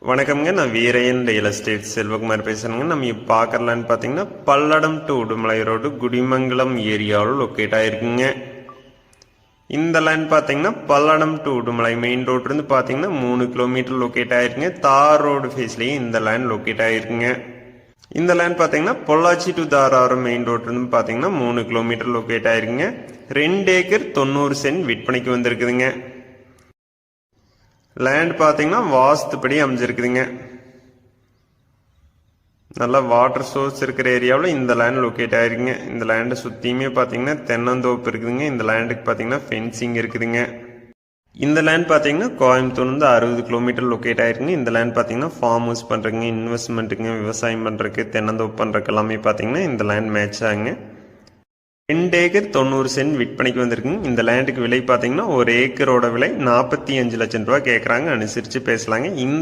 வணக்கம்ங்க. நான் Veeraiyan real estate Selvakumar பேசுறேங்க. நம்ம இப்போ பார்க்கலான்னு பார்த்தீங்கன்னா பல்லடம் டு உடுமலை ரோடு குடிமங்கலம் ஏரியாவில் லொக்கேட் ஆயிருக்குங்க. இந்த லேண்ட் பார்த்தீங்கன்னா பல்லடம் டு உடுமலை மெயின் ரோட்லேருந்து பார்த்தீங்கன்னா 3 கிலோமீட்டர் லொக்கேட் ஆயிருக்குங்க. தார் ரோடு ஃபேஸ்லேயும் இந்த லேண்ட் லொக்கேட் ஆயிருக்குங்க. இந்த லேண்ட் பார்த்தீங்கன்னா பொள்ளாச்சி டு தாராபுரம் மெயின் ரோட்லேருந்து பார்த்தீங்கன்னா 3 கிலோமீட்டர் லொக்கேட் ஆயிருக்குங்க. 2 ஏக்கர் 90 சென்ட் விற்பனைக்கு வந்திருக்குதுங்க. லேண்ட் பார்த்தீங்கன்னா வாஸ்துப்படி அமைஞ்சிருக்குதுங்க. நல்லா வாட்டர் சோர்ஸ் இருக்கிற ஏரியாவில் இந்த லேண்ட் லொக்கேட் ஆயிருக்குங்க. இந்த லேண்டை சுற்றியுமே பார்த்தீங்கன்னா தென்னந்தோப்பு இருக்குதுங்க. இந்த லேண்டுக்கு பார்த்தீங்கன்னா ஃபென்சிங் இருக்குதுங்க. இந்த லேண்ட் பார்த்தீங்கன்னா கோயம்புத்தூர்லேருந்து 60 கிலோமீட்டர் லொக்கேட் ஆயிருக்குங்க. இந்த லேண்ட் பார்த்தீங்கன்னா ஃபார்ம் ஹவுஸ் பண்ணுறதுங்க, இன்வெஸ்ட்மெண்ட்டுங்க, விவசாயம் பண்ணுறதுக்கு, தென்னந்தோப்பு பண்ணுறதுக்கு எல்லாமே பார்த்தீங்கன்னா இந்த லேண்ட் மேட்ச் ஆகுங்க. 2 ஏக்கர் 90 சென்ட் விற்பனைக்கு வந்திருக்குங்க. இந்த லேண்டுக்கு விலை பார்த்தீங்கன்னா 1 ஏக்கரோட விலை 45 லட்சம் ரூபா கேட்குறாங்க. அனுசரித்து பேசலாங்க. இந்த